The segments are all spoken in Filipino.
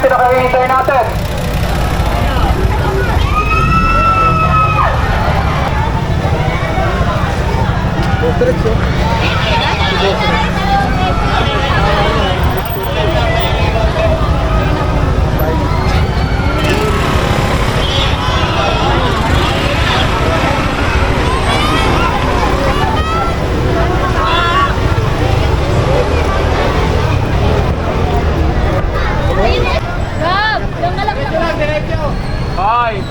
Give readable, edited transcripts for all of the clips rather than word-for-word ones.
Pinakahihintay natin. Hoy!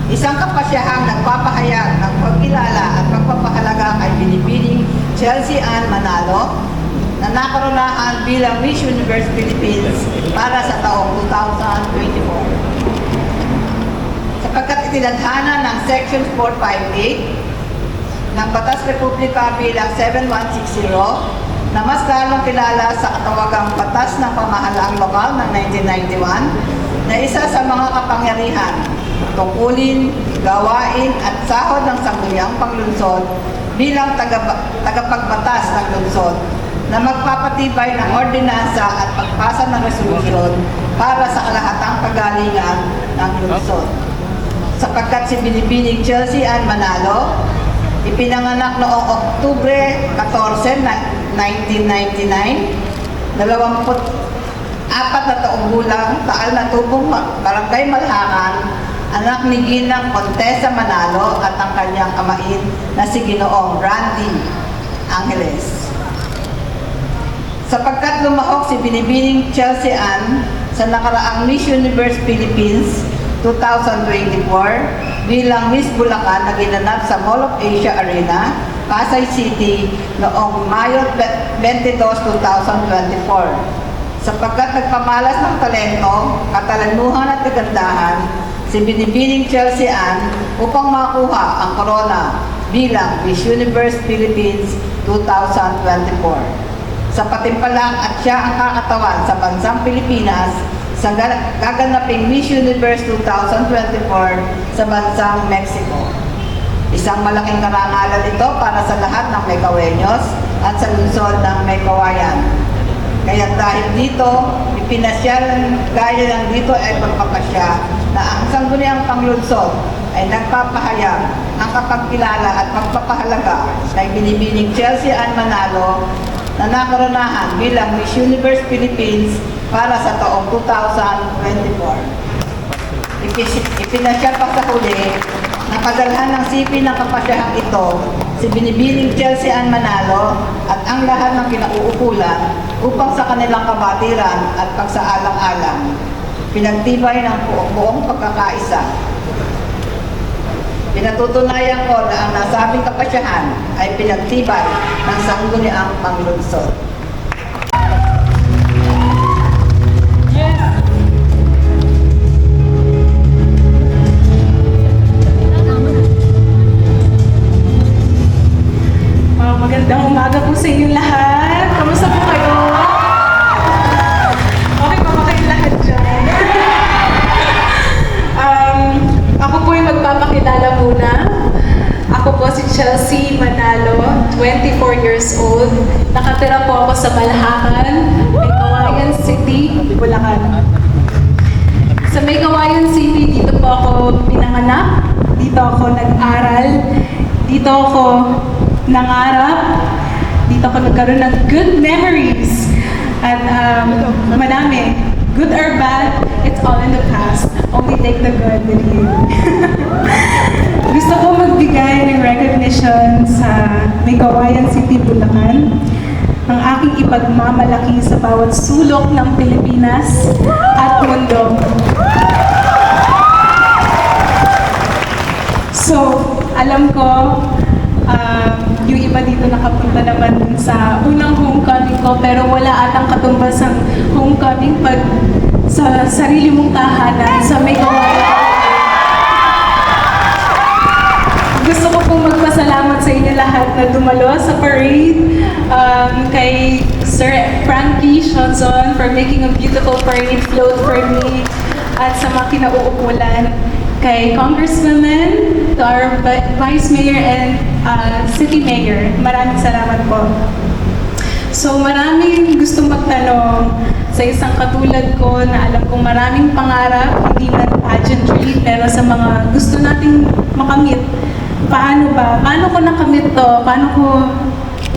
Isang kapasyahang nagpapahayag ng pagkilala at pagpapahalaga kay Binibining Chelsea Ann Manalo na nakaronahan bilang Miss Universe Philippines para sa taong 2024. Sapagkat itinadhana ng Section 458 ng Batas Republika bilang 7160 na mas lalong kilala sa katawagang Batas ng Pamahalaang Lokal ng 1991 na isa sa mga kapangyarihan, tungkulin, gawain at sahod ng sangguniang panglungsod bilang tagapagbatas ng lungsod na magpapatibay ng ordinansa at pagpasa ng resolusyon para sa kalahatang kagalingan ng lungsod. Sapagkat si Binibining Chelsea Ann Manalo, ipinanganak noong Oktubre 14, 1999, 24 na taong gulang, taal na tubong Barangay Malhakan, anak ni Ginang Contessa Manalo at ang kanyang amain na si Ginoong Randy Angeles. Sapagkat lumahok si Binibining Chelsea Ann sa nakaraang Miss Universe Philippines 2024 bilang Miss Bulacan na ginanap sa Mall of Asia Arena, Pasay City noong Mayo 22, 2024. Sapagkat nagpamalas ng talento, katalanuhan at kagandahan, si Binibining Chelsea Ann upang makuha ang corona bilang Miss Universe Philippines 2024. Sa patimpalang at siya ang kakatawan sa bansang Pilipinas sa gaganaping Miss Universe 2024 sa bansang Mexico. Isang malaking karangalan ito para sa lahat ng Megaweños at sa lungsod ng Megawayan. Kaya dahil dito, ipinasyalan gaya ng dito ay pagpapasya na ang sangguniang panglunsod ay nagpapahayag ang kapagkilala at pagpapahalaga kay Binibining Chelsea Ann Manalo na nakaronahan bilang Miss Universe Philippines para sa taong 2024. Ipinasya pa sa huli na padalhan ng sipi ng kapasyahang ito si Binibining Chelsea Ann Manalo at ang lahat ng kinauukulan upang sa kanilang kabatiran at pagsaalang-alang pinagtibay ng buong pagkakaisa. Pinatutunayan ko na ang nasabing kapasyahan ay pinagtibay ng sangguniang panglunsod. Magandang umaga po sa inyo lahat. Kamusta po kayo? Okay pa ba kayong lahat dyan? Ako po yung magpapakilala muna. Ako po si Chelsea Manalo, 24 years old. Nakatira po ako sa Malhakan, Maykawayan City, Bulacan. Sa Maykawayan City, dito po ako pinanganak. Dito ako nag-aral. Dito ako nangarap. Dito ako nagkaroon ng good memories. At madami. Good or bad, it's all in the past. Only take the good with you. Gusto ko magbigay ng recognition sa Maykawayan City, Bulacan. Ang aking ipagmamalaki sa bawat sulok ng Pilipinas at mundo. So, alam ko, yung iba dito nakapunta naman sa unang homecoming ko, pero wala atang katumbas ang homecoming pag sa sarili mong tahanan sa Maykawayan. Gusto ko pong magpasalamat sa inyo lahat na dumalo sa parade, kay Sir Frankie Shonzon for making a beautiful parade float for me, at sa mga kinauukulan, kay Congresswomen, to our Vice Mayor and City Mayor. Maraming salamat po. So maraming gustong magtanong sa isang katulad ko na alam kong maraming pangarap, hindi na pageantry, pero sa mga gusto nating makamit. Paano ba? Paano ko nakamit to? Paano ko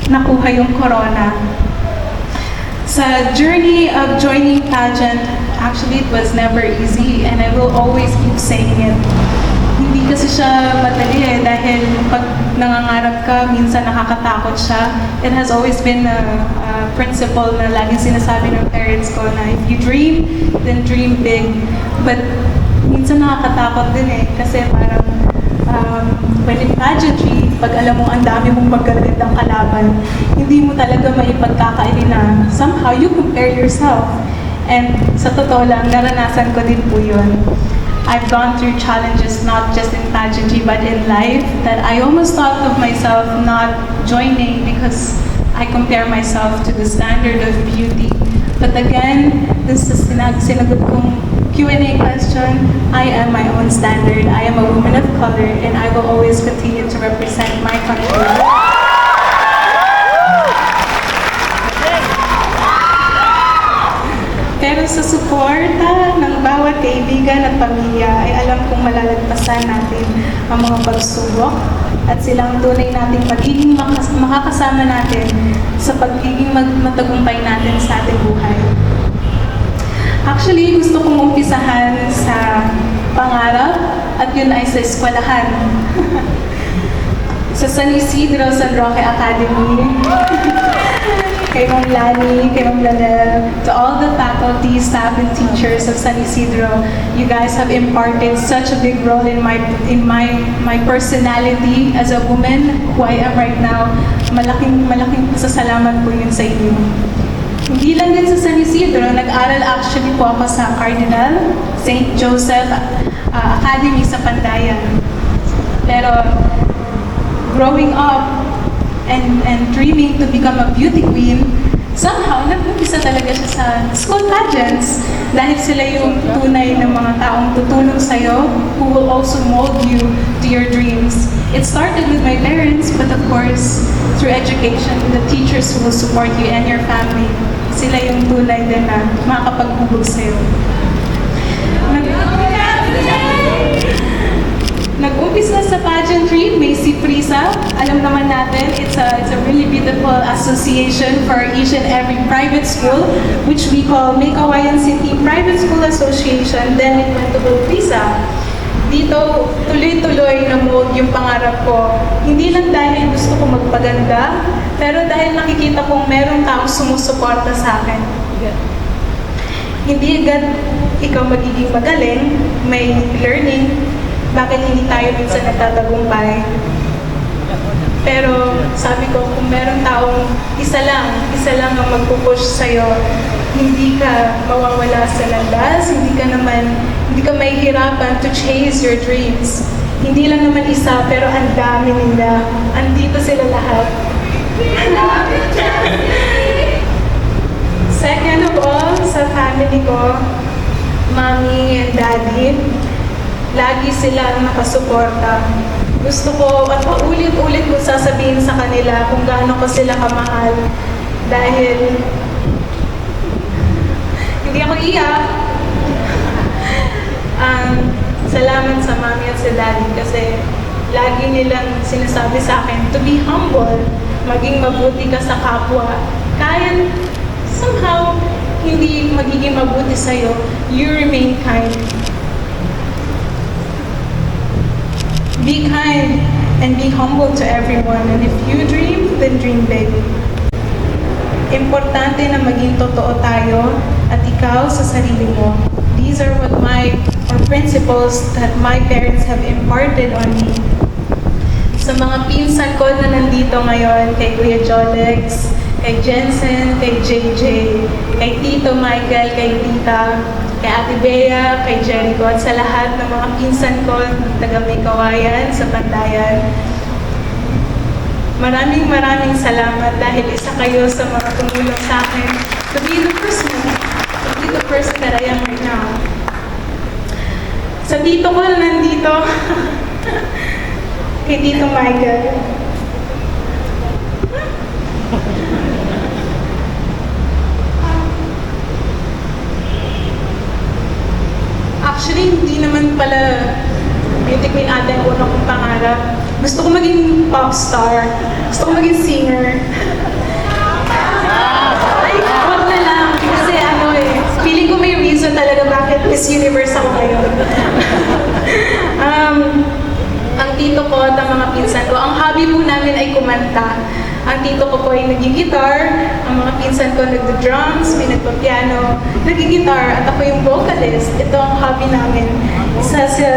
nakuha yung corona? Sa journey of joining pageant, actually it was never easy, and I will always keep saying it. Hindi kasi siya madali dahil pag nangangarap ka, minsan nakakatakot siya. It has always been a principle na laging sinasabi ng parents ko na if you dream, then dream big. But minsan minsan nakakatakot din eh. Kasi parang, when in pageantry, pag alam mo ang dami mong magagandang kalaban, hindi mo talaga maipagkakaili na somehow you compare yourself. And sa totoo lang, naranasan ko din po yun. I've gone through challenges not just in pageantry but in life that I almost thought of myself not joining because I compare myself to the standard of beauty. But again, this is sinagot kong Q&A question. I am my own standard. I am a woman of color and I will always continue to represent my country. Pero sa suporta ng bawat kaibigan at pamilya ay alam kong malalagpasan natin ang mga pagsubok at silang tunay nating magiging makakasama natin sa pagiging matagumpay natin sa ating buhay. Actually, gusto kong umpisahan sa pangarap at yun ay sa eskwelahan. Sa San Isidro San Roque Academy. Kay Ma'am Lani, kay Ma'am Lanel, to all the faculty, staff, and teachers of San Isidro, you guys have imparted such a big role in my personality as a woman who I am right now. Malaking pasasalamat po yun sa inyo. Hindi lang din sa San Isidro, nag-aral actually po ako sa Cardinal St. Joseph Academy sa Pandayan. Pero growing up, and dreaming to become a beauty queen, somehow, nag-umpisa talaga siya sa school pageants dahil sila yung tunay ng mga taong tutulong sa'yo who will also mold you to your dreams. It started with my parents, but of course, through education, the teachers who will support you and your family. Sila yung tunay din na makakapaghubog sa'yo. Nag-umpisa sa pageantry, Macy Prisa. Alam naman natin, it's a really beautiful association for each and every private school, which we call Make Hawaiian City Private School Association. Then it went to Prisa. Dito, tuloy-tuloy na mold yung pangarap ko. Hindi lang dahil gusto ko magpaganda, pero dahil nakikita kong meron taong sumusuporta sa akin. Hindi agad ikaw magiging magaling, may learning, bakit hindi tayo minsan nagtatagumpay. Pero sabi ko, kung meron taong isa lang ang magpupush sa'yo, hindi ka mawawala sa landas, hindi ka mahihirapan to chase your dreams. Hindi lang naman isa, pero ang dami nila. Andito sila lahat. Second of all, sa family ko, mommy and daddy, lagi silang nakasuporta. Gusto ko at paulit-ulit ko sasabihin sa kanila kung gaano ko sila kamahal. Dahil hindi ako iyak. Salamat sa mami at sa daddy kasi lagi nilang sinasabi sa akin to be humble, maging mabuti ka sa kapwa. Kahit somehow hindi magiging mabuti sa'yo, you remain kind. Be kind and be humble to everyone. And if you dream, then dream big. Importante na maging totoo tayo at ikaw sa sarili mo. These are principles that my parents have imparted on me. Sa mga pinsan ko na nandito ngayon, kay Kuya Jolex, kay Jensen, kay JJ, kay Tito Michael, kay Tita, kay Ate Bea, kay Jericho, at sa lahat ng mga pinsan ko taga May Kawayan sa Pandayan. Maraming salamat dahil isa kayo sa mga tumulong sa akin to be the person that I am right now. Sa tito ko na nandito, kay Tito Michael. Actually, hindi naman pala beauty queen ata yung una kong pangarap. Gusto ko maging pop star. Gusto ko maging singer. Ay, wag na lang. Kasi feeling ko may reason talaga bakit Miss Universe ako ngayon. Ang tito ko at ang mga pinsan ko, ang hobby po namin ay kumanta. Ang tito ko po ay nag-guitar, ang mga pinsan ko nagdo-drums, may nagpa-piano, nag-guitar, at ako yung vocalist. Ito ang hobby namin. Isa sa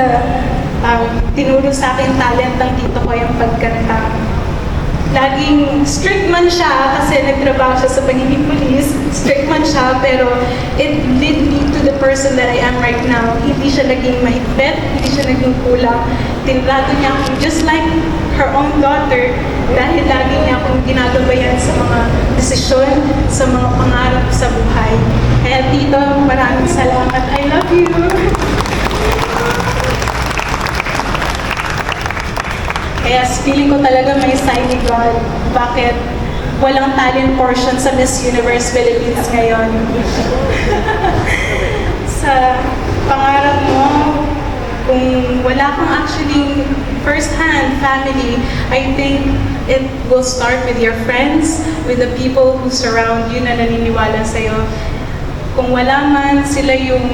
tinuro sa akin talent ng tito ko yung pagkanta. Laging strict man siya kasi nagtrabaho siya sa pagiging police. Strict man siya, pero it led me to the person that I am right now. Hindi siya naging mahigpit, hindi siya naging kulang. Tinrato niya ako just like her own daughter dahil lagi niya akong ginagabayan sa mga desisyon, sa mga pangarap sa buhay. Kaya tito, maraming salamat. I love you! Kaya feeling ko talaga may sign ni God. Bakit walang talent portion sa Miss Universe Philippines ngayon? Sa pangarap mo, kung wala kang actually first-hand family, I think it will start with your friends, with the people who surround you na naniniwala sa'yo. Kung wala man, sila yung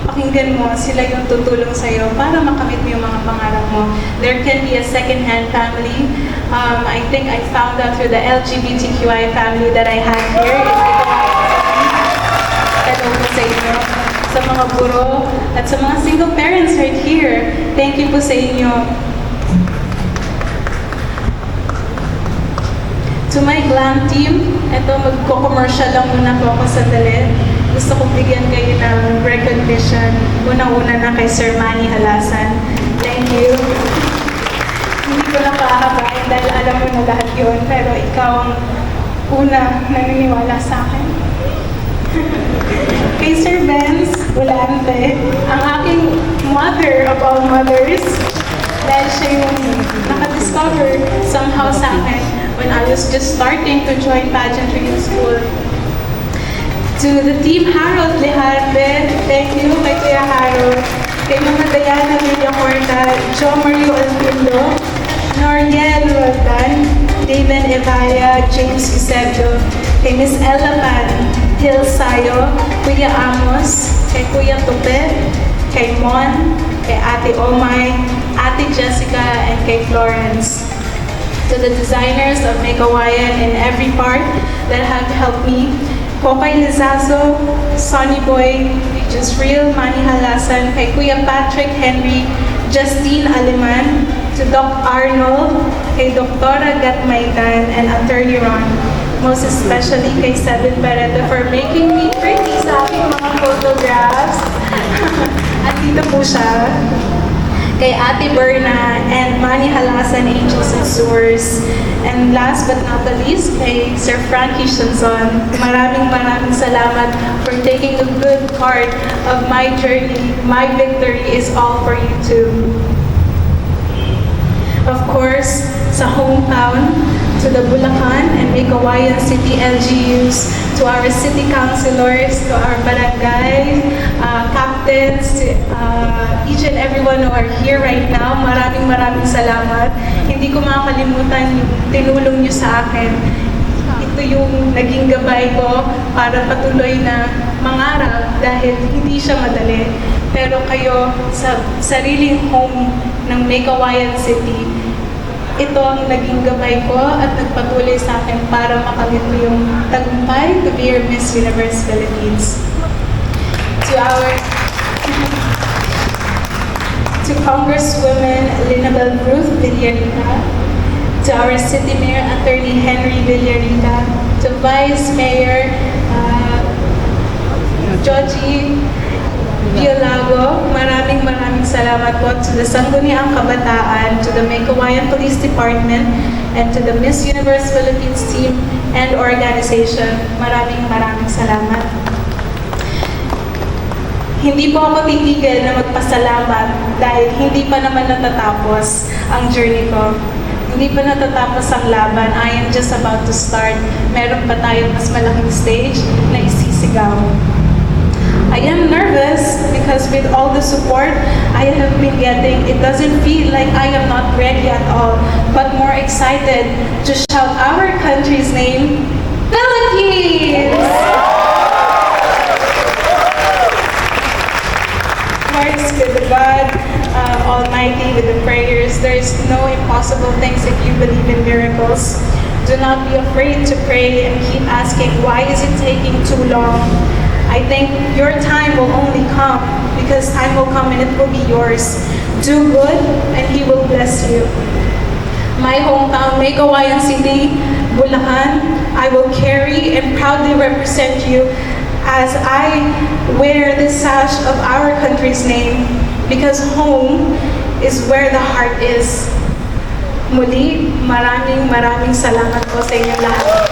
pakinggan mo, sila yung tutulong sa'yo para makamit mo yung mga pangarap mo. There can be a second-hand family. I think I found out through the LGBTQI family that I had here. Hello po sa inyo, sa mga guro, at sa mga single parents right here. Thank you po sa inyo. To my glam team, ito magko-commercial lang muna po ako sandali. Gusto kong bigyan kayo ng recognition. Unang-una na kay Sir Manny Halasan. Thank you. Hindi ko na pahabain dahil alam mo na lahat yun, pero ikaw ang una naniniwala sa akin. Kay Sir Benz Volante, ang aking mother of all mothers, dahil siya yung nakadiscover somehow sa akin when I was just starting to join pageantry in school. To the team Harold Lejarde, thank you kay Kuya Harold, kay Mama Diana Villacorta, Jo Mario Alpindo, Noriel Roldan, David Evaya, James Eusebio, kay Miss Ella Pan, Hil Sayo, Kuya Amos, kay Kuya Tupe, kay Mon, kay Ate Omay, Ate Jessica, and kay Florence. To the designers of Make Hawaiian in every part that have helped me, Kokay Lizazo, Sonny Boy, Just Real, Manny Halasan, kay Kuya Patrick Henry, Justine Aleman, to Doc Arnold, kay Doktora Gatmaitan, and Attorney Ron. Most especially kay Seven Barreto for making me pretty sa aking mga photographs. At dito po siya. Kay Ate Berna and Manny Halasan, Angels and Source. And last but not the least, kay Sir Frankie Shanzon. Maraming salamat for taking a good part of my journey. My victory is all for you too. Of course, sa hometown, to the Bulacan and Mikawayan City LGUs, to our city councilors, to our barangay captains, to each and everyone who are here right now, maraming salamat. Hindi ko makakalimutan yung tinulong niyo sa akin. Ito yung naging gabay ko para patuloy na mangarap dahil hindi siya madali. Pero kayo sa sariling home ng Mikawayan City, ito ang naging gabay ko at nagpatuloy sa akin para makamit ko yung tagumpay to be your Miss Universe Philippines. To Congresswoman Linabel Ruth Villarita, to our City Mayor Attorney Henry Villarita, to Vice Mayor Joji Biolago, maraming salamat po. To the Sangguniang Kabataan, to the Mikawayan Police Department, and to the Miss Universe Philippines team and organization, maraming salamat. Hindi po ako titigil na magpasalamat dahil hindi pa naman natatapos ang journey ko. Hindi pa natatapos ang laban. I am just about to start. Meron pa tayong mas malaking stage na isisigaw. I am nervous because with all the support I have been getting, it doesn't feel like I am not ready at all, but more excited to shout our country's name, Philippines! Words with the God Almighty, with the prayers. There is no impossible things if you believe in miracles. Do not be afraid to pray and keep asking, why is it taking too long? I think your time will only come because time will come and it will be yours. Do good and He will bless you. My hometown, May Kawayan City, Bulacan, I will carry and proudly represent you as I wear the sash of our country's name because home is where the heart is. Muli, maraming salamat po sa inyong lahat.